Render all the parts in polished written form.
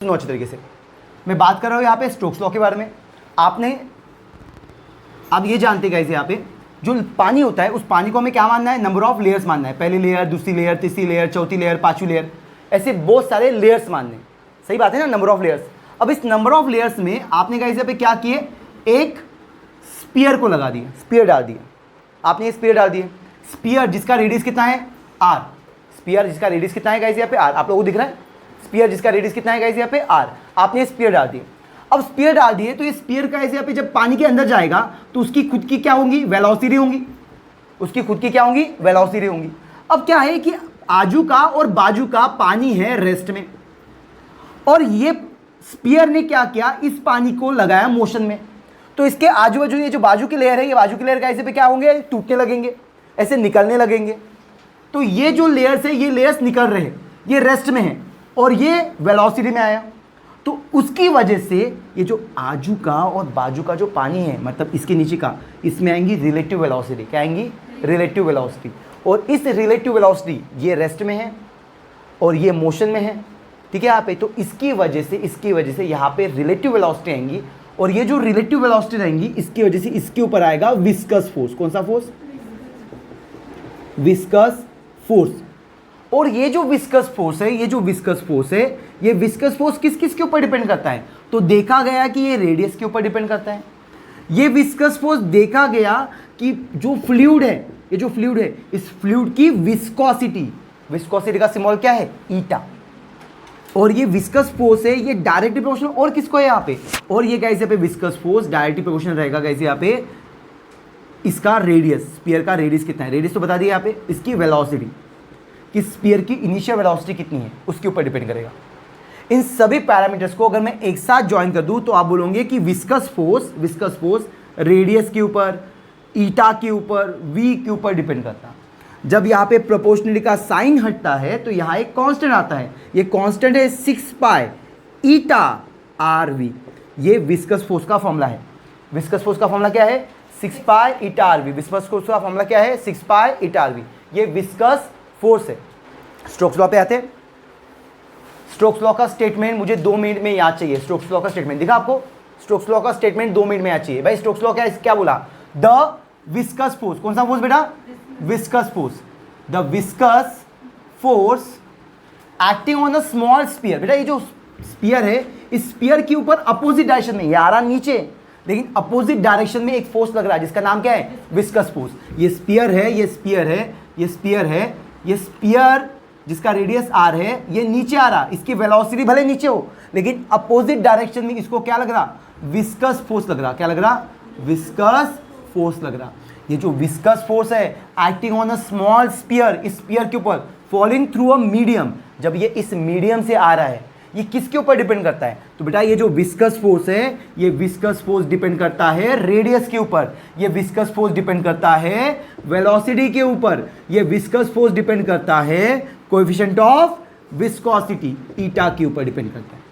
सुनो अच्छी तरीके से, मैं बात कर रहा हूँ यहाँ पे स्टोक्स लॉ के बारे में। आपने आप ये जानते हैं गाइस, यहाँ पे जो पानी होता है उस पानी को हमें क्या मानना है, नंबर ऑफ लेयर्स मानना है। पहली लेयर, दूसरी लेयर, तीसरी लेयर, चौथी लेयर, पांचवी लेयर, ऐसे बहुत सारे लेयर्स मानने हैं। सही बात है ना, नंबर ऑफ लेयर्स। अब इस नंबर ऑफ लेयर्स में आपने गाइस यहाँ पे क्या किए, एक स्पीयर को लगा दिया, स्पीयर डाल दिया आपने, ये स्पीयर डाल दिए। स्पीयर जिसका रेडियस कितना है, आर। स्पीयर जिसका रेडियस कितना है गाइस यहाँ पे, आर। आप लोगों को दिख रहा है स्पीयर जिसका रेडियस कितना है गाइस यहाँ पे, आर। आपने स्पीयर डाल दिए। अब स्पीयर डाल दिए तो ये स्पीयर का ऐसे यहाँ पे जब पानी के अंदर जाएगा तो उसकी खुद की क्या होंगी, वेलोसिटी होंगी। उसकी खुद की क्या होंगी, वेलोसिटी होंगी। अब क्या है कि आजू का और बाजू का पानी है रेस्ट में, और ये स्पीयर ने क्या किया, इस पानी को लगाया मोशन में। तो इसके आजू बाजू ये जो बाजू की लेयर है, ये बाजू की लेयर का ऐसे पे क्या होंगे, टूटने लगेंगे, ऐसे निकलने लगेंगे। तो ये जो लेयर्स है, ये लेयर्स निकल रहे हैं, ये रेस्ट में है और ये वेलोसिटी में आया। तो उसकी वजह से ये जो आजू का और बाजू का जो पानी है, मतलब इसके नीचे का, इसमें आएंगी रिलेटिव वेलोसिटी। क्या आएंगी, रिलेटिव वेलोसिटी। और इस रिलेटिव वेलोसिटी ये रेस्ट में है और ये मोशन में है, ठीक है यहाँ पे। तो इसकी वजह से यहाँ पे रिलेटिव वेलोसिटी आएंगी, और ये जो रिलेटिव वेलोसिटी रहेंगी इसकी वजह से इसके ऊपर आएगा विस्कस फोर्स। कौन सा फोर्स, विस्कस फोर्स। और ये जो विस्कस फोर्स है, ये विस्कस फोर्स किस किस के ऊपर डिपेंड करता है, तो देखा गया कि ये रेडियस के ऊपर डिपेंड करता है। ये विस्कस फोर्स देखा गया कि जो फ्लूइड है, ये जो फ्लूइड है, इस फ्लूइड की विस्कोसिटी का सिंबल क्या है, ईटा। और ये विस्कस फोर्स है, ये डायरेक्टली प्रोपोर्शनल और किसको है यहाँ पे, और ये गाइस यहाँ पे विस्कस फोर्स डायरेक्टली प्रोपोर्शनल रहेगा गाइस यहाँ पे इसका रेडियस, स्फीयर का रेडियस कितना है, रेडियस तो बता दिया यहाँ पे, इसकी वेलोसिटी कि स्फीयर की इनिशियल वेलोसिटी कितनी है उसके ऊपर डिपेंड करेगा। इन सभी पैरामीटर्स को अगर मैं एक साथ ज्वाइन कर दूं तो आप बोलोगे कि विस्कस फोर्स रेडियस के ऊपर, ईटा के ऊपर, वी के ऊपर डिपेंड करता है। जब यहाँ पे प्रोपोर्शनलिटी का साइन हटता है तो यहाँ एक कांस्टेंट आता है, ये कांस्टेंट है 6 पाई ईटा आर वी। ये विस्कस फोर्स का फॉर्मूला है। विस्कस फोर्स का फॉर्मूला क्या है, 6 pi eta are we. Viscous force का फॉर्मूला क्या है, 6 पाई ईटा आर वी। ये विस्कस फोर्स है। स्टोक्स लॉ पे आते हैं। स्टोक्स लॉ का स्टेटमेंट मुझे 2 मिनट में याद चाहिए। स्टोक्स लॉ का स्टेटमेंट दिखा आपको, स्टोक्स लॉ का स्टेटमेंट 2 मिनट में याद चाहिए। भाई स्टोक्स लॉ क्या बोला, द विस्कस फोर्स, कौन सा फोर्स बेटा, viscous force, the viscous force acting on a small sphere. बेटा ये जो स्पीयर है, इस स्पीयर के ऊपर अपोजिट डायरेक्शन में, ये आ रहा नीचे, लेकिन अपोजिट डायरेक्शन में एक फोर्स लग रहा है जिसका नाम क्या है, विस्कस फोर्स। ये स्पीयर है, ये स्पीयर है, ये स्पीयर है, ये स्पीयर जिसका रेडियस आर है, ये नीचे आ रहा, इसकी वेलोसिटी भले नीचे हो लेकिन अपोजिट डायरेक्शन में इसको क्या लग रहा, विस्कस फोर्स लग रहा। क्या लग रहा, विस्कस फोर्स लग रहा। ये जो विस्कस फोर्स है acting on a small sphere, इस स्पीयर के ऊपर फॉलिंग थ्रू अ मीडियम, जब ये इस मीडियम से आ रहा है, ये किसके ऊपर डिपेंड करता है, तो बेटा ये जो विस्कस फोर्स है, ये विस्कस फोर्स डिपेंड करता है रेडियस के ऊपर, ये विस्कस फोर्स डिपेंड करता है वेलोसिटी के ऊपर, ये विस्कस फोर्स डिपेंड करता है कोएफिशिएंट ऑफ विस्कोसिटी ईटा के ऊपर डिपेंड करता है।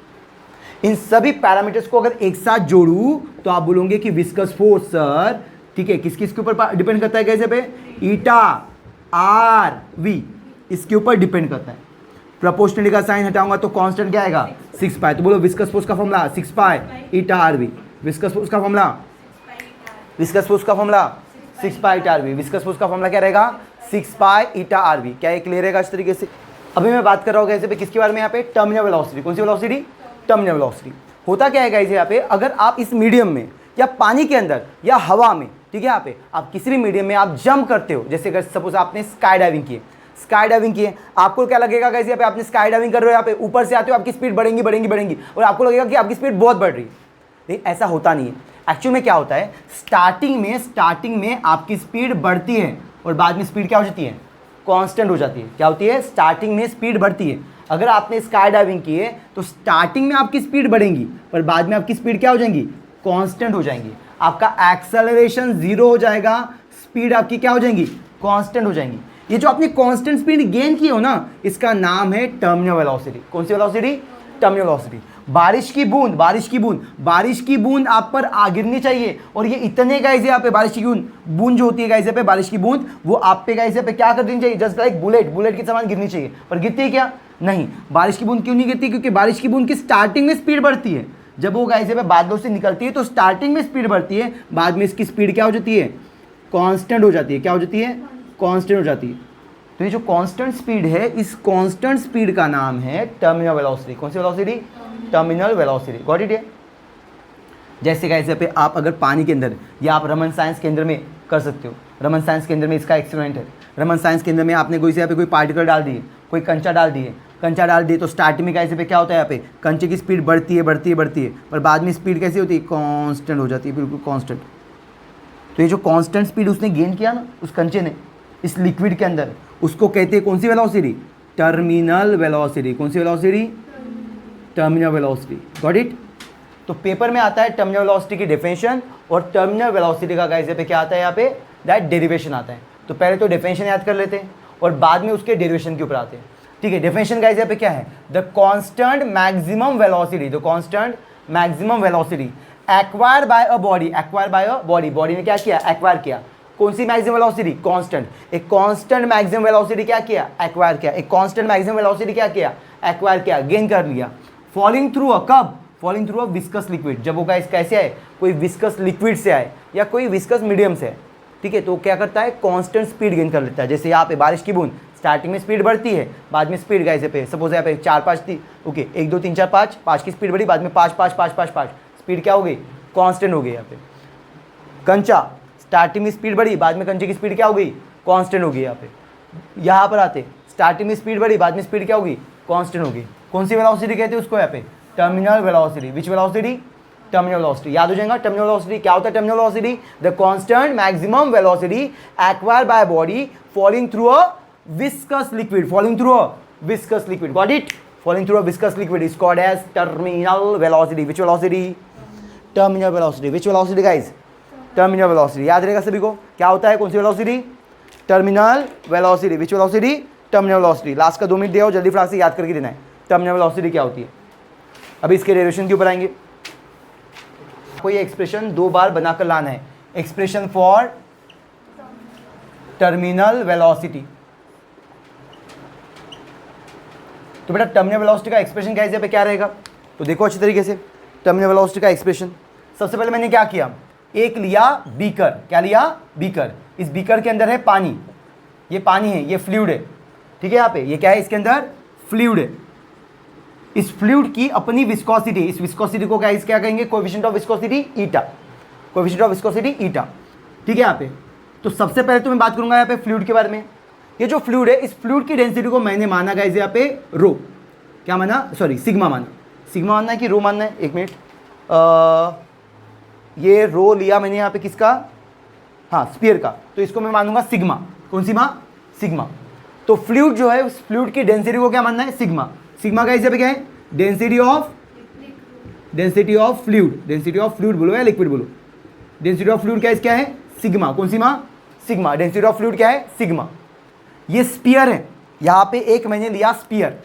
इन सभी पैरामीटर्स को अगर एक साथ जोड़ूं तो आप बोलोगे कि विस्कस फोर्स सर, ठीक है, किस किस के ऊपर डिपेंड करता है, कैसे पे, ईटा आर वी, इसके ऊपर डिपेंड करता है। प्रोपोर्शनलिटी का साइन हटाऊंगा तो कांस्टेंट क्या आएगा, 6 पाई। तो बोलो विस्कस फोर्स का formula 6 pi eta are we. Viscous force का फॉर्मूला, विस्कस फोर्स का formula 6 pi eta are we. Viscous force का फॉर्मूला क्या रहेगा, 6 पाई ईटा आर वी। क्या ये क्लियर रहेगा इस तरीके से। अभी मैं बात कर रहा हूँ कैसे पे, किसके बारे में, यहाँ पे टर्मिनल वेलोसिटी। कौन सी वेलोसिटी, टर्मिनल वेलोसिटी। होता क्या है गाइस यहाँ पे, अगर आप इस मीडियम में या पानी के अंदर या हवा में, ठीक है, यहाँ पे आप किसी भी मीडियम में आप जंप करते हो, जैसे अगर सपोज आपने स्काई डाइविंग किए, आपको क्या लगेगा गाइस, यहाँ पे आपने स्काई डाइविंग कर रहे हो, यहाँ पे ऊपर से आते हो, आपकी स्पीड बढ़ेंगी और आपको लगेगा कि आपकी स्पीड बहुत बढ़ रही है। लेकिन ऐसा होता नहीं है। एक्चुअल में क्या होता है, स्टार्टिंग में आपकी स्पीड बढ़ती है और बाद में स्पीड क्या हो जाती है, कांस्टेंट हो जाती है। क्या होती है, स्टार्टिंग में स्पीड बढ़ती है। अगर आपने स्काई डाइविंग की है तो स्टार्टिंग में आपकी स्पीड बढ़ेगी पर बाद में आपकी स्पीड क्या हो जाएंगी, कांस्टेंट हो जाएंगी। आपका एक्सेलरेशन 0 हो जाएगा, स्पीड आपकी क्या हो जाएंगी, कांस्टेंट हो जाएंगी। ये जो आपने कांस्टेंट स्पीड गेन की हो ना, इसका नाम है टर्मिनल वेलोसिटी। कौन सी वेलोसिटी, टर्मिनल वेलोसिटी। बारिश की बूंद आप पर गिरनी चाहिए, और ये इतने गाइस यहाँ पे बारिश की बूंद जो होती है गाइस यहाँ पे, बारिश की बूंद वो आप पे गाइस यहाँ पे क्या कर देनी चाहिए, जस्ट लाइक बुलेट की समान गिरनी चाहिए। पर गिरती है क्या, नहीं, बारिश की बूंद क्यों नहीं गिरती? क्योंकि बारिश की बूंद की स्टार्टिंग में स्पीड बढ़ती है, जब वो गाइस पे बादलों से निकलती है तो स्टार्टिंग में स्पीड बढ़ती है, बाद में इसकी स्पीड क्या हो जाती है? कांस्टेंट हो जाती है। क्या हो जाती है? कांस्टेंट हो जाती है। तो ये जो कांस्टेंट स्पीड है, इस कांस्टेंट स्पीड का नाम है टर्मिनल वेलोसिटी। कौन सी velocity? Terminal velocity. Got it? जैसे गाइस पे आप अगर पानी के अंदर, या आप रमन साइंस केंद्र में कर सकते हो, रमन साइंस केंद्र में इसका एक्सपेरिमेंट है। रमन साइंस केंद्र में आपने कोई से यहाँ पे कोई पार्टिकल डाल दिए, कोई कंचा डाल दिए, कंचा डाल दिए, तो स्टार्टिंग में कैसे पे क्या होता है? यहाँ पे कंचे की स्पीड बढ़ती है बढ़ती है बढ़ती है, पर बाद में स्पीड कैसी होती है? कांस्टेंट हो जाती है, बिल्कुल कांस्टेंट। तो ये जो कांस्टेंट स्पीड उसने गेन किया ना, उस कंचे ने, इस लिक्विड के अंदर, उसको कहते हैं कौन सी वेलोसिटी? Terminal velocity. कौन सी velocity? Terminal velocity. Got it? तो पेपर में आता है टर्मिनल वेलोसिटी की डेफिनेशन, और टर्मिनल वेलोसिटी का गाइस पे क्या आता है? यहाँ पे डायरेक्ट डेरिवेशन आता है। तो पहले तो डेफिनेशन याद कर लेते हैं और बाद में उसके डेरिवेशन के ऊपर आते हैं। ठीक है, डेफिनेशन गाइस यहाँ पे क्या है? The constant maximum velocity, the constant maximum velocity acquire by a body, acquire by a body, body ने क्या किया? एक्वायर किया। कौन सी मैक्सिमम वेलोसिटी? कांस्टेंट। एक कांस्टेंट मैक्सिमम वेलोसिटी क्या किया? एक्वायर किया। एक कांस्टेंट मैक्सिमम वेलोसिटी क्या किया? एक्वायर किया, गेन कर लिया। फॉलिंग थ्रू अ, कब? Falling through a viscous liquid, जब वो गाइस कैसे आए? कोई विस्कस लिक्विड से आए या कोई विस्कस मीडियम से आए। ठीक है, तो क्या करता है? कांस्टेंट स्पीड गेन कर लेता है। जैसे यहाँ पे बारिश की बूंद, स्टार्टिंग में स्पीड बढ़ती है, बाद में स्पीड गाइस पे सपोज यहाँ पे 4 5 थी, ओके 1 2 3 4 5, 5 की स्पीड बढ़ी, बाद में 5 5 5 5 5, स्पीड क्या हो गई? कांस्टेंट हो गई। यहाँ पे कंचा, स्टार्टिंग में स्पीड बढ़ी, बाद में कंचे की स्पीड क्या हो गई? कांस्टेंट हो गई। यहाँ पे यहाँ पर आते, स्टार्टिंग में स्पीड बढ़ी, बाद में स्पीड क्या होगी? कांस्टेंट होगी। कौन सी वेलोसिटी कहते हैं उसको? यहाँ पे terminal velocity. Which velocity? Terminal velocity. याद हो जाएगा टर्मिनल वेलोसिटी क्या होता है? Terminal velocity the constant maximum velocity acquired by body falling through a viscous liquid, falling through a viscous liquid. Got it? Falling through a viscous liquid is called as terminal velocity. Which velocity? Terminal velocity. Which velocity guys? Terminal velocity. याद रहेगा सभी को क्या होता है? कौन सी velocity? Terminal velocity. Which velocity? Terminal velocity. Last का 2 मिनट दिया हो, जल्दी फटाक से याद करके देना है टर्मिनल वेलोसिटी क्या होती है। अभी इसके डेरिवेशन के ऊपर आएंगे। कोई एक्सप्रेशन 2 बार बनाकर लाना है, एक्सप्रेशन फॉर टर्मिनल वेलोसिटी। तो बेटा टर्मिनल वेलोसिटी का एक्सप्रेशन क्या है पे क्या रहेगा? तो देखो अच्छी तरीके से टर्मिनल वेलोसिटी का एक्सप्रेशन। सबसे पहले मैंने क्या किया? एक लिया बीकर। क्या लिया? बीकर। इस बीकर के अंदर है पानी, ये पानी है, ये फ्लूइड है। ठीक है, यहाँ पे ये क्या है? इसके अंदर फ्लूइड है। इस फ्लूइड की अपनी विस्कोसिटी, इस विस्कोसिटी को क्या कहेंगे? Coefficient of viscosity eta, coefficient of viscosity ईटा। ठीक है यहाँ पे। तो सबसे पहले तो मैं बात करूंगा यहाँ पे फ्लूइड के बारे में। ये जो फ्लूइड है, इस फ्लूइड की डेंसिटी को मैंने माना गाइस यहाँ पे रो, क्या माना? सॉरी सिग्मा माना। सिग्मा मानना है कि रो मानना है? एक मिनट, ये रो लिया मैंने यहाँ पे किसका? हाँ स्फीयर का, तो इसको मैं मानूंगा सिग्मा। कौन सी माँ? सिग्मा। तो फ्लूइड जो है, उस फ्लूइड की डेंसिटी को क्या मानना है? सिग्मा। सिग्मा का इसे पे क्या है? Density of fluid, density of fluid बोलो या लिक्विड बोलो, डेंसिटी ऑफ फ्लूइड क्या है? सिग्मा। कौन सी माँ? सिग्मा। डेंसिटी ऑफ फ्लूइड क्या है? सिग्मा। ये स्फीयर है, यहाँ पे एक मैंने लिया स्फीयर,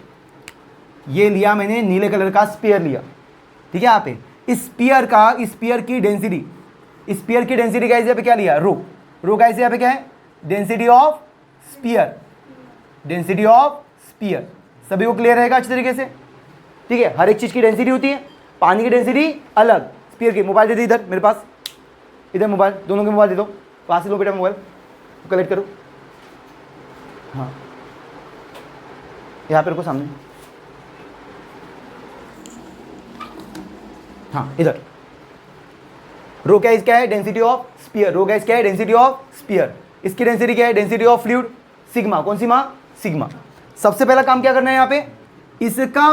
ये लिया मैंने नीले कलर का स्फीयर लिया। ठीक है, यहाँ पे इस स्फीयर का, इस स्फीयर की डेंसिटी, स्फीयर की डेंसिटी का यहाँ पे क्या लिया? रो। रो का यहाँ पे क्या है? Density of sphere, density of sphere. सभी को क्लियर रहेगा अच्छी तरीके से? ठीक है, हर एक चीज की डेंसिटी होती है, पानी की डेंसिटी अलग, स्फीयर की। मोबाइल दे दी इधर मेरे पास, इधर मोबाइल, दोनों के मोबाइल दे दो, पास से लो बेटा मोबाइल, कलेक्ट करो। हाँ यहाँ पे रखो सामने, हाँ इधर। रो क्या है? Density of sphere. रो क्या है? Density of sphere. इसकी डेंसिटी क्या है? Density of fluid, sigma. कौन सी माँ? सिग्मा। सबसे पहला काम क्या करना है यहाँ पे? इसका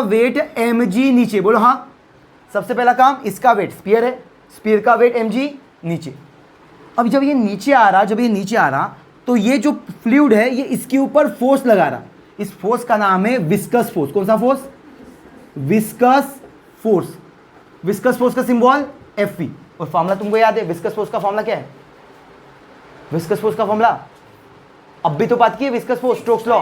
वेट mg नीचे, बोलो हाँ। सबसे पहला काम, इसका वेट, स्फीयर है, स्फीयर का वेट mg नीचे। अब जब ये नीचे आ रहा, तो ये जो फ्लूइड है ये इसके ऊपर फोर्स लगा रहा। इस फोर्स का नाम है विस्कस फोर्स। कौन सा force? Viscous force. Viscous force का सिंबल Fv, और फॉर्मूला तुमको याद है? विस्कस फोर्स का फॉर्मूला क्या है? विस्कस फोर्स का फॉर्मूला अब भी तो बात की है, विस्कस फोर्स, स्टोक्स लॉ।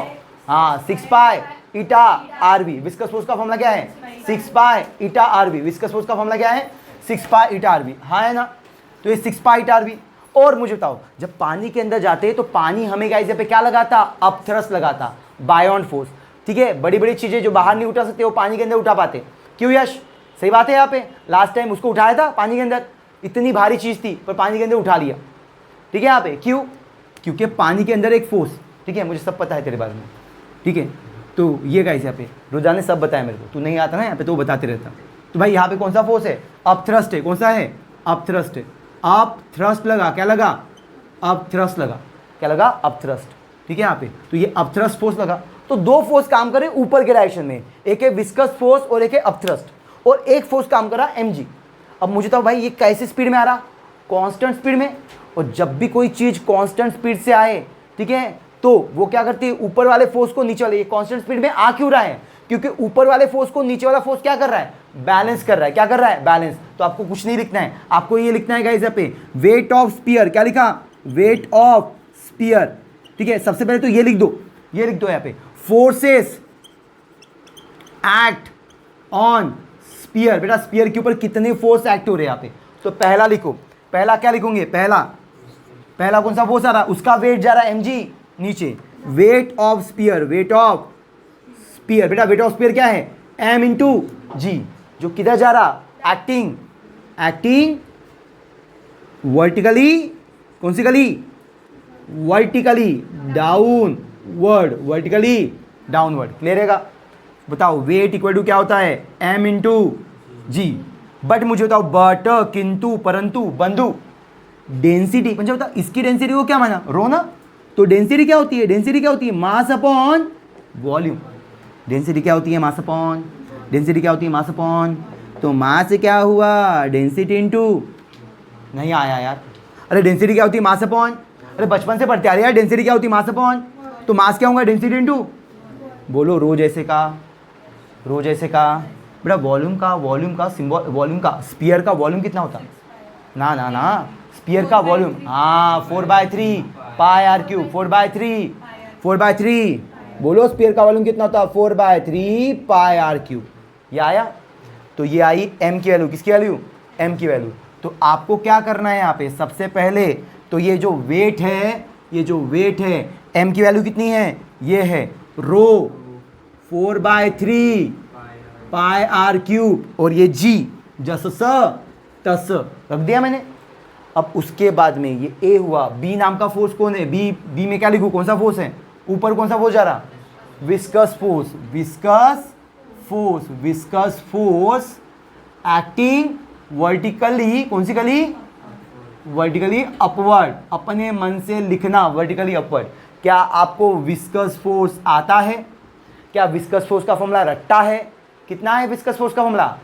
हाँ 6 pi eta RV. Viscous force का फॉर्मूला क्या है? 6 pi eta RV. Viscous force का फॉर्मूला क्या है? 6 पाई ईटा आरवी। हाँ है ना? तो ये 6 पाई ईटा आरवी। और मुझे बताओ, जब पानी के अंदर जाते हैं तो पानी हमें गाइस यहाँ पे क्या लगाता? अपथ्रस्ट लगाता, बायोन फोर्स। ठीक है, बड़ी बड़ी चीजें जो बाहर नहीं उठा सकते वो पानी के अंदर उठा पाते। क्यों यश? सही बात है। यहाँ पे लास्ट टाइम उसको उठाया था पानी के अंदर, इतनी भारी चीज थी पर पानी के अंदर उठा लिया। ठीक है, यहाँ पे क्यों? क्योंकि पानी के अंदर एक फोर्स, ठीक है, मुझे सब पता है तेरे बारे में, ठीक है। तो ये गाइस यहाँ पे रोजाना सब बताया मेरे को, तू नहीं आता ना यहाँ पे तो वो बताते रहता। तो भाई यहाँ पे कौन सा फोर्स है? अप थ्रस्ट है। कौन सा है? अप थ्रस्ट है। अप थ्रस्ट लगा, क्या लगा? अप थ्रस्ट लगा, क्या लगा? Up thrust. ठीक है यहाँ पे, तो ये अप थ्रस्ट फोर्स लगा। तो दो फोर्स काम करे ऊपर के डायरेक्शन में, एक है विस्कस फोर्स और एक है अप थ्रस्ट, और एक फोर्स काम कर रहा mg। अब मुझे तो भाई ये कैसे स्पीड में आ रहा? कांस्टेंट स्पीड में। और जब भी कोई चीज कांस्टेंट स्पीड से आए, ठीक है, तो वो क्या करती है? ऊपर वाले फोर्स को नीचे वाले, ये कांस्टेंट स्पीड में आ क्यों रहा है? क्योंकि ऊपर वाले फोर्स को नीचे वाला फोर्स क्या कर रहा है? बैलेंस कर रहा है। क्या कर रहा है? बैलेंस। तो आपको कुछ नहीं लिखना है, आपको ये लिखना है गाइस यहाँ पे वेट ऑफ स्पीयर। क्या लिखा? Weight of sphere. ठीक है, सबसे पहले तो ये लिख दो, ये लिख दो यहाँ पे फोर्सेस एक्ट ऑन स्पीयर। बेटा स्पीयर के ऊपर कितने फोर्स एक्ट हो रहे हैं यहाँ पे? तो पहला लिखो, पहला क्या लिखोगे? पहला कौन सा फोर्स आ रहा है? उसका वेट जा रहा है mg नीचे, weight of sphere, weight of sphere. बेटा वेट ऑफ स्पीयर क्या है? m इंटू जी, जो किधर जा रहा? Acting vertically. कौन सी गली? Vertically downward, vertically downward. Clear है? बताओ वेट इक्वल टू क्या होता है? m into ji. बट मुझे बताओ बट, किंतु, परंतु, बंधु, डेंसिटी मुझे बता, इसकी डेंसिटी को क्या माना? रो ना। तो डेंसिटी क्या होती है? डेंसिटी क्या होती है? Mass upon volume. डेंसिटी क्या होती है? मास अपॉन, डेंसिटी क्या होती है? Mass upon. तो मास से क्या हुआ? डेंसिटी इंटू, नहीं आया यार। अरे डेंसिटी क्या होती है? Mass upon. अरे बचपन से पढ़ते आ रहे यार, डेंसिटी क्या होती है? Mass upon. तो मास क्या होगा? डेंसिटी इंटू, बोलो रो जैसे का, रो जैसे का। बेटा वॉल्यूम का सिंबल, वॉल्यूम का, स्पीयर का वॉल्यूम कितना होता? ना स्पीयर का वॉल्यूम, हाँ 4/3 पाई आर क्यूब। 4/3 बोलो स्पीयर का वॉल्यूम कितना होता? 4/3 पाई आर क्यूब। ये आया? तो ये आई m की वैल्यू। किसकी वैल्यू? m की वैल्यू। तो आपको क्या करना है यहाँ पे? सबसे पहले तो ये जो वेट है, ये जो वेट है, m की वैल्यू कितनी है? ये है रो 4/3 पाई आर क्यूब, और ये g जस स तस रख दिया मैंने। अब उसके बाद में ये a हुआ। b नाम का फोर्स कौन है? b में क्या लिखूं? कौन सा फोर्स है? ऊपर कौन सा फोर्स जा रहा? Viscous force, viscous force acting vertically. कौन सी कली? Vertically upward. अपने मन से लिखना वर्टिकली अपवर्ड। क्या आपको विस्कस फोर्स आता है? क्या विस्कस फोर्स का फॉर्मूला रट्टा है? कितना है विस्कस फोर्स का formula?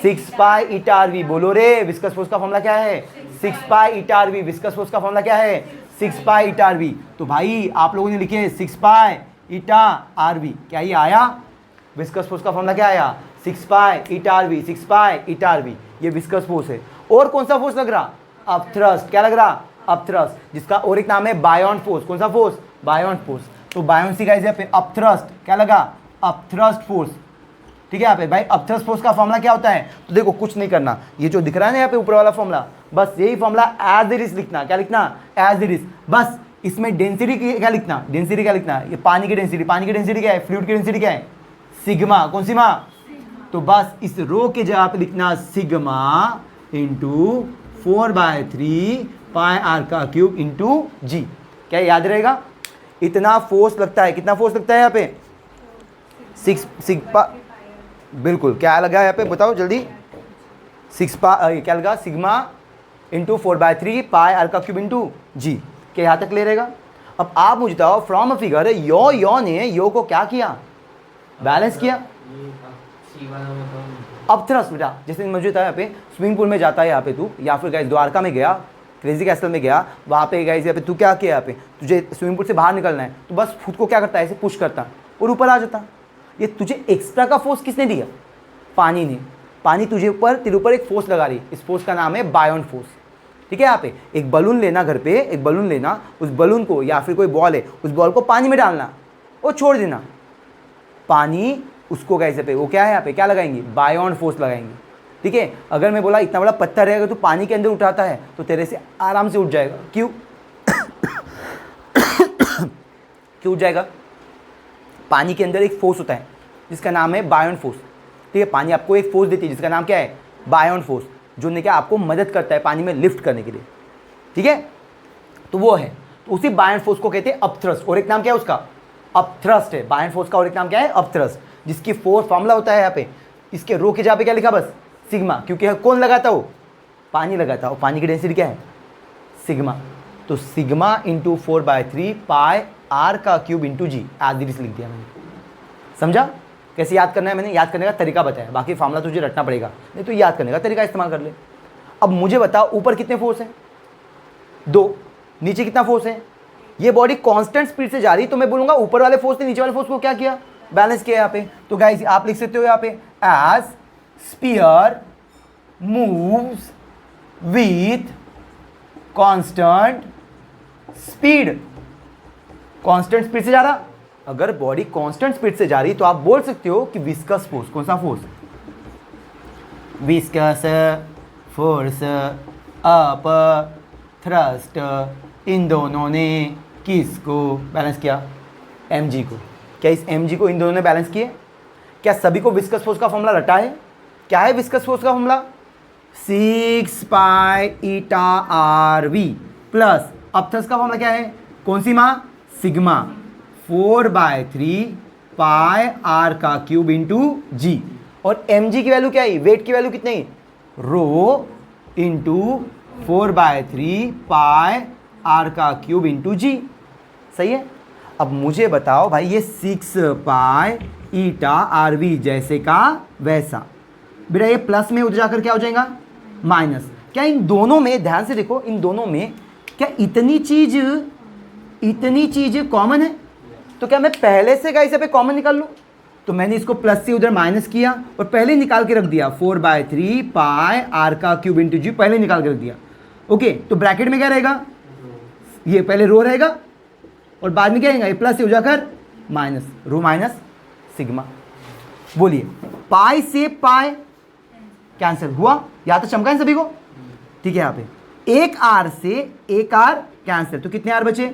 6 pi eta are v. बोलो रे, विस्कस फोर्स का फॉर्मूला क्या है? 6 pi eta are we. Viscous force का फॉर्मूला क्या है? 6 पाई ईटा आर वी। तो भाई आप लोगों ने लिखे 6 पाई ईटा आर वी। क्या ये आया? विस्कस फोर्स का फॉर्मूला क्या आया? 6 pi eta are V, 6 pi eta are V. ये विस्कस फोर्स है। और कौन सा फोर्स लग रहा? Upthrust. क्या लग रहा? अप थ्रस्ट, जिसका और एक नाम है बायोन फोर्स। कौन सा फोर्स? बायोन फोर्स। तो बायोन सी गाइस यहाँ पे अप थ्रस्ट क्या लगा? Up thrust force. ठीक है यहाँ पे भाई अप थ्रस्ट फोर्स का फॉर्मूला क्या होता है? तो देखो कुछ नहीं करना, ये जो दिख रहा है ना यहाँ पे ऊपर वाला फॉर्मूला, बस यही फॉर्मूला एज इट इज लिखना। क्या लिखना? As it is. बस इसमें डेंसिटी क्या लिखना? डेंसिटी क्या लिखना? ये पानी की डेंसिटी। पानी की डेंसिटी क्या है? फ्लूइड की डेंसिटी क्या है? सिग्मा। कौन सी मा? तो बस इस रो के जगह पे लिखना सिग्मा इंटू 4/3 पाई आर का क्यूब इंटू जी। क्या याद रहेगा? इतना फोर्स लगता है। कितना फोर्स लगता है यहाँ पे? 6 बिल्कुल। क्या लगा यहाँ पे बताओ जल्दी? 6 क्या लगा? सिग्मा इंटू 4/3 पाई आर का क्यूब इंटू जी। क्या यहाँ तक ले रहेगा? अब आप मुझे बताओ फ्रॉम अ फिगर यो ने यो को क्या किया? बैलेंस किया। अब थ्रस्ट बेटा जैसे मुझे था यहाँ पे स्विमिंग पूल में जाता है यहाँ पे तू, या फिर गाइस द्वारका में गया, क्रेजी कैसल में गया, वहाँ पे गाइस यहाँ पे तू क्या किया? यहाँ पे तुझे स्विमिंग पूल से बाहर निकलना है तो बस खुद को क्या करता है? ऐसे पुश करता और ऊपर आ जाता। ये तुझे एक्स्ट्रा का फोर्स किसने दिया? पानी ने। पानी तेरे ऊपर एक फोर्स लगा रही है। इस फोर्स का नाम है बायोन फोर्स। ठीक है? यहाँ पे एक बलून लेना, घर पे एक बलून लेना, उस बलून को या फिर कोई बॉल है उस बॉल को पानी में डालना और छोड़ देना। पानी उसको कैसे पे वो क्या है यहाँ पे क्या लगाएंगे? बायोन फोर्स लगाएंगे। ठीक है? अगर मैं बोला इतना बड़ा पत्थर है अगर तू पानी के अंदर उठाता है तो तेरे से आराम से उठ जाएगा। क्यों? क्यों उठ जाएगा? पानी के अंदर एक फोर्स होता है जिसका नाम है बायोन फोर्स। ठीक है, पानी आपको एक फोर्स देती है जिसका नाम क्या है, बायोन फोर्स, जो ने क्या आपको मदद करता है पानी में लिफ्ट करने के लिए। ठीक है, तो वो है, तो उसी बायोन फोर्स को कहते हैं अपथ्रस्ट, और एक नाम क्या है उसका, अपथ्रस्ट है बायोन फोर्स का, और एक नाम क्या है, अपथ्रस्ट, जिसकी फोर्स फॉर्मूला होता है यहाँ पे, इसके रो के जहाँ पे क्या लिखा, बस सिग्मा, क्योंकि कौन लगाता हो, पानी लगाता, और पानी की डेंसिटी क्या है, सिग्मा। तो सिग्मा इंटू 4/3 पाई आर का क्यूब इंटू जी, आज लिख दिया मैंने। समझा कैसे याद करना है, मैंने याद करने का तरीका बताया, बाकी फार्मूला तुझे रटना पड़ेगा, नहीं तो याद करने का तरीका इस्तेमाल कर ले। अब मुझे बताओ ऊपर कितने फोर्स हैं, 2, नीचे कितना फोर्स है, ये बॉडी कांस्टेंट स्पीड से जा रही है, तो मैं बोलूंगा ऊपर वाले फोर्स ने नीचे वाले फोर्स को क्या किया, बैलेंस किया यहाँ पे। तो गाइस आप लिख सकते हो यहाँ पे, as sphere moves with constant speed, constant speed से जा रहा, अगर बॉडी कांस्टेंट स्पीड से जा रही तो आप बोल सकते हो कि विस्कस फोर्स, कौन सा force, viscous force upthrust, इन दोनों ने किसको बैलेंस किया, mg को। क्या इस mg को इन दोनों ने बैलेंस किए, क्या सभी को विस्कस फोर्स का फॉर्मूला रटा है, क्या है विस्कस फोर्स का formula, 6 pi eta are v plus upthrust का फॉर्मूला क्या है, कौन सी माँ, सिग्मा 4/3 पाई आर का क्यूब इंटू जी, और mg की वैल्यू क्या है, वेट की वैल्यू कितनी, रो इंटू 4/3 पाई आर का क्यूब इंटू जी। सही है। अब मुझे बताओ भाई ये 6 पाई ईटा आर वी जैसे का वैसा, बेटा ये प्लस में उधर जाकर क्या हो जाएगा, माइनस। क्या इन दोनों में, ध्यान से देखो, इन दोनों में क्या इतनी चीज कॉमन है, तो क्या मैं पहले से का इसे पे कॉमन निकाल लूँ, तो मैंने इसको प्लस से उधर माइनस किया और पहले निकाल के रख दिया, 4/3 पाई आर का क्यूब इंटू जी, पहले निकाल के रख दिया। ओके, तो ब्रैकेट में क्या रहेगा, ये पहले रो रहेगा और बाद में क्या रहेगा, ये प्लस से हो जाकर माइनस, रो माइनस सिग्मा। बोलिए, पाई से पाई कैंसिल हुआ, या तो चमका है सभी को, ठीक है। यहाँ पे एक आर से एक आर कैंसिल, तो कितने आर बचे,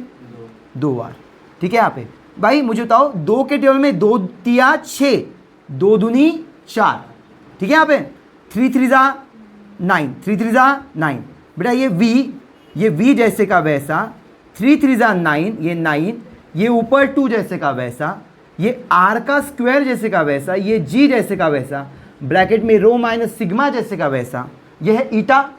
2 आर, ठीक है। यहाँ पे भाई मुझे बताओ 2 के टेबल में 2 तिया 6, 2 दूनी 4, ठीक है। यहाँ पे 3 3 जा 9, 3 3 जा 9, बेटा ये v जैसे का वैसा, 3 3 जा 9, ये 9, ये ऊपर 2 जैसे का वैसा, ये r का स्क्वायर जैसे का वैसा, ये g जैसे का वैसा, ब्रैकेट में रो माइनस सिग्मा जैसे का वैसा, ये है ईटा,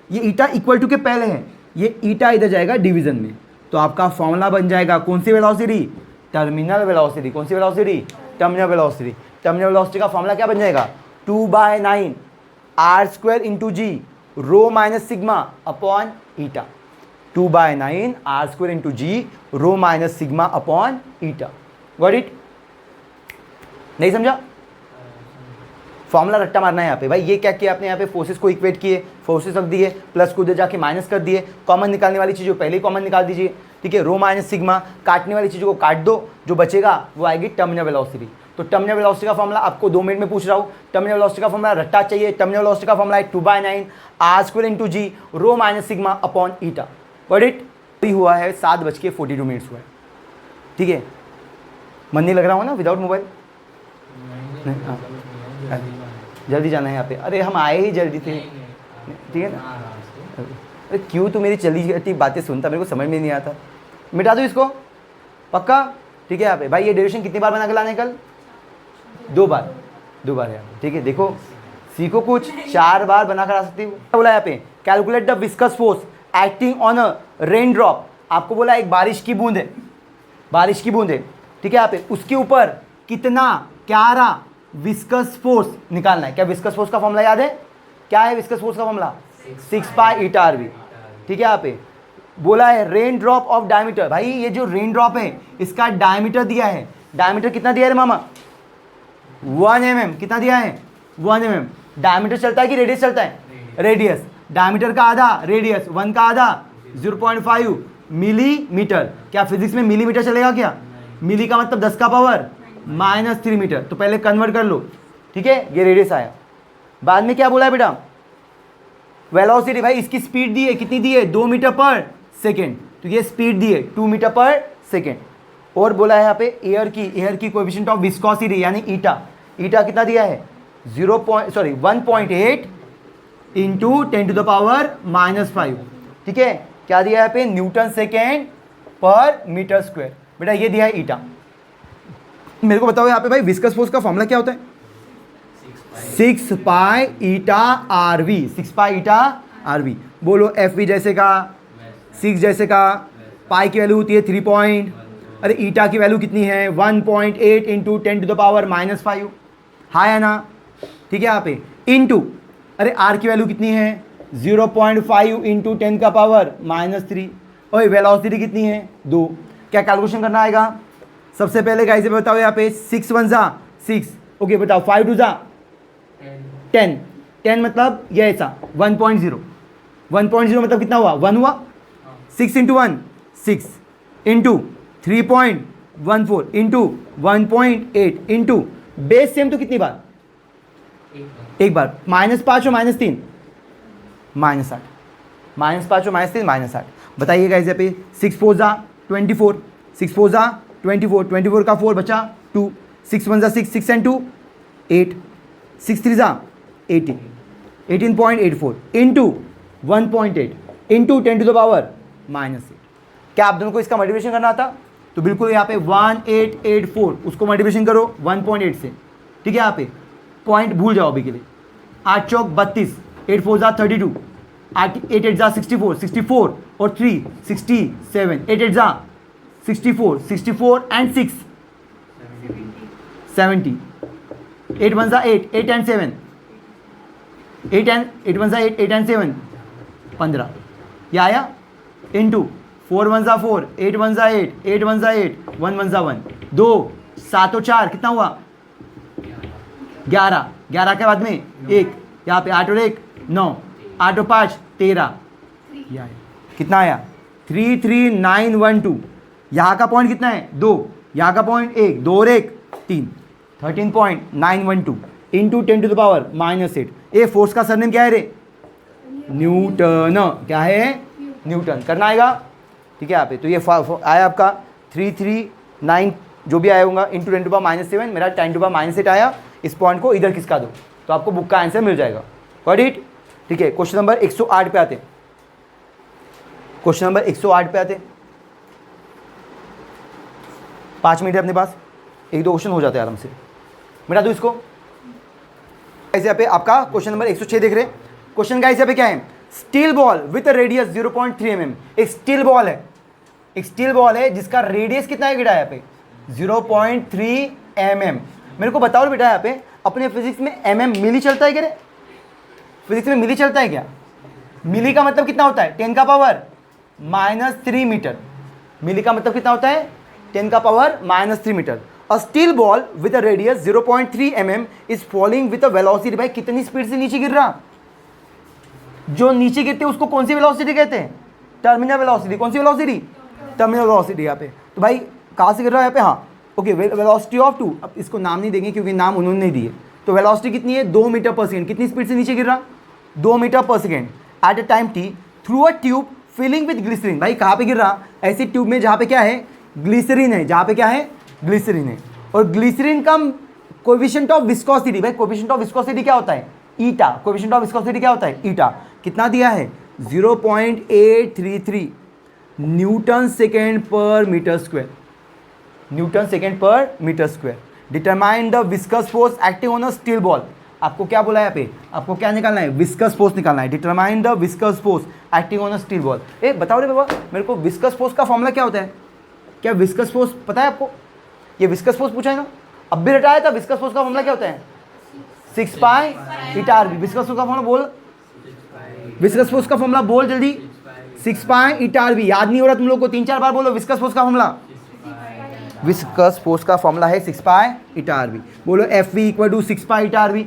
ये ईटा इक्वल टू के पहले है, ये ईटा इधर जाएगा डिवीजन में, तो आपका फॉर्मूला बन जाएगा कौन सी वेलोसिटी, टर्मिनल वेलोसिटी। कौन सी velocity, terminal velocity. Terminal velocity का फॉर्मूला क्या बन जाएगा, 2/9 are square into ji, rho minus sigma upon eta, 2/9 are square into ji, rho minus sigma upon eta. Got it, नहीं समझा, फॉर्मूला रट्टा मारना है यहाँ पे। भाई ये क्या किया आपने, यहाँ पे फोर्सेस को इक्वेट किए, फोर्सेस रख दिए, प्लस को उधर जाके माइनस कर दिए, कॉमन निकालने वाली चीज़ों पहले ही कॉमन निकाल दीजिए, ठीक है। रो माइनस सिग्मा, काटने वाली चीज़ों को काट दो, जो बचेगा वो आएगी टर्मिनल वेलोसिटी। तो टर्मिनल वेलोसिटी का फॉर्मूला आपको 2 मिनट में पूछ रहा हूँ, टर्मिनल वेलोसिटी का फॉर्मूला रट्टा चाहिए। टर्मिनल वेलोसिटी का फॉर्मूला है 2/9 are square into ji, rho minus sigma upon eta. Got it. अभी हुआ है 7:42 हुआ है, ठीक है। मन नहीं लग रहा हो ना विदाउट मोबाइल, जल्दी जाना है यहाँ पे, अरे हम आए ही जल्दी थे, ठीक है ना। अरे क्यों तू मेरी चली जाती बातें सुनता, मेरे को समझ में नहीं आता। मिटा दो इसको, पक्का, ठीक है। यहाँ पे भाई ये डेरिवेशन कितनी बार बना के लाने, कल 2 बार, 2 बार यहाँ पे, ठीक है। देखो सीखो कुछ, 4 बार बना कर आ सकती हूँ। बोला यहाँ पे calculate the viscous force acting on a rain drop, आपको बोला एक बारिश की बूंद है, बारिश की बूंद है, ठीक है। यहाँ पे उसके ऊपर कितना क्या विस्कस फोर्स निकालना है। क्या विस्कस फोर्स का फॉर्मूला याद है, क्या है विस्कस फोर्स का formula, 6 pi eta are v, ठीक है। यहाँ पे बोला है रेन ड्रॉप ऑफ डायमीटर, भाई ये जो रेन ड्रॉप है इसका डायमीटर दिया है, डायमीटर कितना दिया है मामा, 1 mm, कितना दिया है 1 mm। डायमीटर चलता है कि रेडियस चलता है, रेडियस, डायमीटर का आधा, रेडियस 1 का आधा 0.5 मिलीमीटर। क्या फिजिक्स में मिलीमीटर चलेगा क्या, मिली का मतलब 10 का पावर -3 मीटर, तो पहले कन्वर्ट कर लो, ठीक है। ये रेडियस आया, बाद में क्या बोला है बेटा, वेलोसिटी, भाई इसकी स्पीड दी है, कितनी दी है, 2 मीटर पर सेकेंड, तो ये स्पीड दी है 2 मीटर पर सेकेंड, और बोला है यहाँ पे एयर की कोएफिशिएंट ऑफ विस्कोसिटी यानी ईटा, ईटा कितना दिया है 1.8 इंटू 10⁻⁻5, ठीक है। क्या दिया है यहाँ पे Newton second per metre square, बेटा ये दिया है ईटा। मेरे को बताओ यहाँ पे भाई विस्कस फोर्स का फॉर्मूला क्या होता है 6 pi eta RV, 6 pi eta r v. बोलो एफ वी जैसे का 6 जैसे का, पाई की वैल्यू होती है 3 पॉइंट, अरे ईटा की वैल्यू कितनी है 1.8 इंटू 10⁻⁻5, हाँ है ना, ठीक है। यहाँ पे इंटू, अरे आर की वैल्यू कितनी है 0.5 इंटू 10⁻⁻3, और वेलोसिटी कितनी है 2। क्या कैलकुलेशन करना आएगा, सबसे पहले गाइस बताओ यहाँ पे 6 1 जा 6, ओके बताओ 5 2 जा 10, 10 मतलब ये ऐसा 1.0, 1.0 मतलब कितना हुआ 1 हुआ, 6 into 1 6 into 3.14 into 1.8 into base same तो कितनी बार, एक बार, -5 और -3 -8, -5 और -3 -8। बताइए गाइस यहाँ पे 6 4 जा 24, 6 4 जा 24, 24 का 4 बचा 2, 6 1 जा 6, 6 and 2 8, 6 3 जा 18, 18.84 इंटू 1.8 इंटू 10⁻⁻8। क्या आप दोनों को इसका मल्टीप्लिकेशन करना था, तो बिल्कुल यहाँ पे 1884 उसको मल्टीप्लिकेशन करो 1.8 से, ठीक है। यहाँ पे पॉइंट भूल जाओ अभी के लिए, 8 चौक 32, 8 4 जा 32, 8 8 जा 64, 64 और 3 67, 8 8 जा 64, 64 and 6 70, 8 1 जा 8, 8 and 7, 8 1 जा 8, 8 and 7 15, ये आया इंटू 4 1 जा 4, 8 1 जा 8, 8 1 जा 8, 1 1 जा 1, 2 7 और 4 कितना हुआ 11, 11 के बाद में 1, यहाँ पे 8 और 1 9, 8 और 5 13, कितना आया 33912। यहाँ का पॉइंट कितना है 2, यहाँ का पॉइंट 1, 2 और 1 3, 13.912 इंटू 10⁻⁻8। ये फोर्स का सरनेम क्या है रे न्यूटन, क्या है न्यूटन, करना आएगा, ठीक है। यहाँ पे तो ये आया आपका 339 जो भी आया होगा इंटू 10⁻⁻7, मेरा 10⁻⁻8 आया। इस पॉइंट को इधर किसका दो तो आपको बुक का आंसर मिल जाएगा, गॉट इट, ठीक है। क्वेश्चन नंबर 108 पे आते, क्वेश्चन नंबर 108 पे आते, 5 मिनट है अपने पास, 1 2 क्वेश्चन हो जाते हैं आराम से, मिटा दो इसको। गाइस यहाँ पे आपका क्वेश्चन नंबर 106 देख रहे हैं। क्वेश्चन गाइस यहाँ पे क्या है, steel ball with radius 0.3 mm, एक स्टील बॉल है, एक स्टील बॉल है जिसका रेडियस कितना है बेटा यहाँ पे 0.3 mm। मेरे को बताओ बेटा यहाँ पे अपने फिजिक्स में mm मिली चलता है क्या रे, फिजिक्स में मिली चलता है क्या, मिली का मतलब कितना होता है 10⁻³ मीटर, मिली का मतलब कितना होता है 10⁻³ metre. A steel ball with a radius 0.3 mm is falling with a velocity, भाई कितनी स्पीड से नीचे गिर रहा, जो नीचे गिरते हैं उसको कौन सी वेलोसिटी कहते हैं टर्मिनल वेलोसिटी, कौन सी वेलोसिटी टर्मिनल वेलोसिटी। यहाँ पे तो भाई कहाँ से गिर रहा है यहाँ पे, हाँ ओके, वेलोसिटी ऑफ 2, अब इसको नाम नहीं देंगे क्योंकि नाम उन्होंने नहीं दिए, तो वेलोसिटी कितनी है 2 मीटर पर सेकेंड, कितनी स्पीड से नीचे गिर रहा 2 metre per second at a time t through a tube filling with glycerine. भाई कहाँ पे गिर रहा, ऐसी ट्यूब में जहाँ पे क्या है ग्लिसरीन है, जहाँ पे क्या है ग्लिसरीन है, और ग्लिसरीन का कोएफिशिएंट ऑफ विस्कोसिटी, भाई कोएफिशिएंट ऑफ विस्कोसिटी क्या होता है ईटा, कोएफिशिएंट ऑफ विस्कोसिटी क्या होता है ईटा, कितना दिया है 0.833 newton second per metre square, newton second per metre square. Determine the viscous force acting on a steel ball, आपको क्या बोला है यहाँ पे, आपको क्या निकालना है विस्कस फोर्स निकालना है। Determine the viscous force acting on a steel ball. ए बताओ रे बाबा मेरे को विस्कस फोर्स का फॉर्मूला क्या होता है, क्या विस्कस फोर्स पता है आपको, ये विस्कस फोर्स पूछा है ना, अब भी रटाया था। विस्कस फोर्स का फॉर्मूला क्या होता है 6 pi eta RV. Viscous force का फॉर्मूला बोल, विस्कस फोर्स का फॉर्मूला बोल जल्दी, 6 पाई ईटा आरवी। याद नहीं हो रहा तुम लोग को, 3-4 बार बोलो विस्कस फोर्स का फॉर्मूला। विस्कस फोर्स का फॉर्मूला है 6 पाई ईटा आरवी। बोलो F V equal to 6 pi eta r v.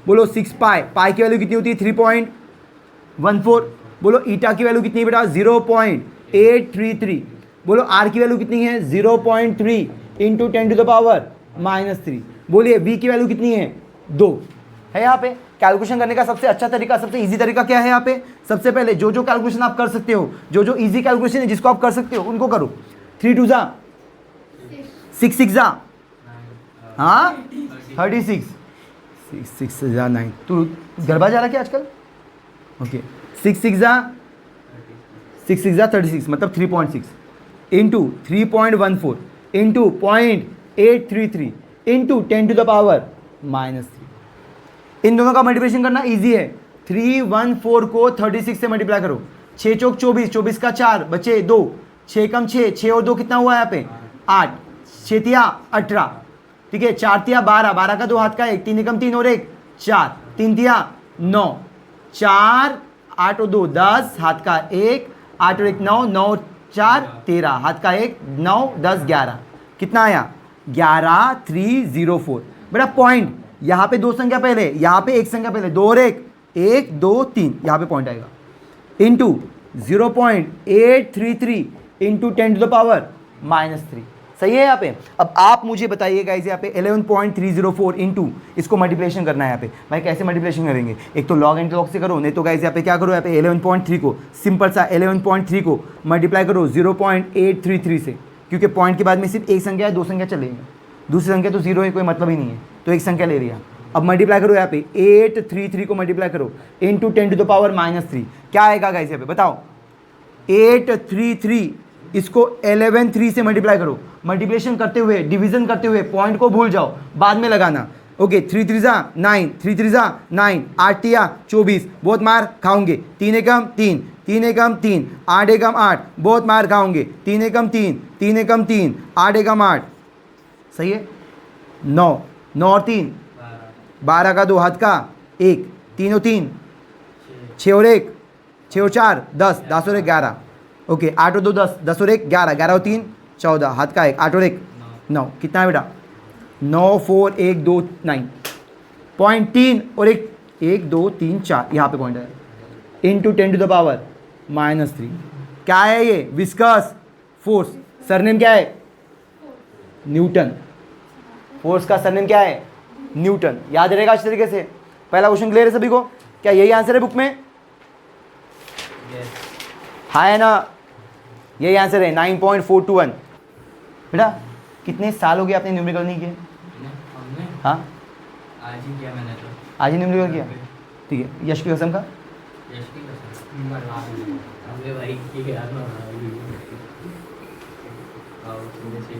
बोलो 6 पाई, पाई की वैल्यू कितनी होती है 3.14। बोलो ईटा की वैल्यू कितनी है बेटा 0.833। बोलो आर की वैल्यू कितनी है 0.3 इंटू 10⁻⁻3। बोलिए वी की वैल्यू कितनी है 2 है। यहाँ पे कैलकुलेशन करने का सबसे अच्छा तरीका, सबसे इजी तरीका क्या है यहाँ पे, सबसे पहले जो जो कैलकुलेशन आप कर सकते हो, जो जो इजी कैलकुलेशन है जिसको आप कर सकते हो उनको करो। 3 2 जा 6 6 हाँ 36, 6 6 9। तू गरबा जा रहा क्या आजकल? ओके 6 6 36 मतलब 3.6 into 3.14 into 0.833 into 10 to the power -3। इन दोनों का मल्टीप्लिकेशन करना इजी है। 314 को 36 से मल्टीप्लाई करो। 6 चौक 24, 24 का 4 बचे 2, 6 कम 6, 6 और 2 कितना हुआ यहाँ पे 8, 6 तिया 18, ठीक है 4 तिया 12, 12 का 2 हाथ का 1, 3 एकम 3 और 1 4, 3 तिया 9, 4 8 और 2 10 हाथ का 1, 8 और 1 9, 9 और 4 13 हाथ का 1 9 10 11 कितना आया 11304। बेटा पॉइंट यहाँ पे 2 संख्या पहले, यहाँ पे 1 संख्या पहले, 2 और 1 1 2 3 यहाँ पे पॉइंट आएगा into 0.833 into 10 to the power -3। सही है यहाँ पे। अब आप मुझे बताइए गाइस यहाँ पे 11.304 इंटू इसको मल्टीप्लिकेशन करना है यहाँ पे। भाई कैसे मल्टीप्लिकेशन करेंगे? एक तो लॉग एंड लॉग से करो, नहीं तो गाइस यहाँ पे क्या करो, यहाँ पे 11.3 को सिंपल सा 11.3 को मल्टीप्लाई करो 0.833 से, क्योंकि पॉइंट के बाद में सिर्फ एक संख्या है, 2 संख्या चलेंगे, दूसरी संख्या तो 0 है, कोई मतलब ही नहीं है, तो एक संख्या ले लिया। अब मल्टीप्लाई करो यहाँ पे 833 को मल्टीप्लाई करो इंटू 10 टू द पावर -3। क्या आएगा गाइस यहाँ पे बताओ? 833 इसको 113 से मल्टीप्लाई करो। मल्टीप्लिकेशन करते हुए, डिवीजन करते हुए पॉइंट को भूल जाओ, बाद में लगाना। ओके 3 3 9, 3 3 9, 8 तिया 24, बहुत मार खाओगे। 3 एकम 3, 3 एकम 3, 8 एकम 8, बहुत मार खाओगे। 3 एकम 3, 3 एकम 3, 8 एकम 8, सही है 9, 9 और 3 12 का 2 हाथ का 1, 3 और 3 6 और 1 6 और 4 10, 10 और 1 11, ओके 8 और 2 10, 10 और 1 11, 11 और 3 14 हाथ का 1, 8 और 1 9, कितना है बेटा 9 4 1 2 9, पॉइंट 3 और 1 1 2 3 4 यहाँ पे पॉइंट है इंटू 10 टू द पावर -3। क्या है ये? Viscous force. सरनेम क्या है? न्यूटन। फोर्स का सरनेम क्या है? न्यूटन। याद रहेगा अच्छे तरीके से। पहला क्वेश्चन क्लियर है सभी को? क्या यही आंसर है बुक में? हाँ है ना, यही आंसर है 9.421। बेटा कितने साल हो गए आपने न्यूमेरिकल नहीं किए? हाँ आज ही किया मैंने तो। आज ही न्यूमेरिकल किया, ठीक है। यश की कसम का यश की कसम अबे भाई की यार ना आओ तुझे सही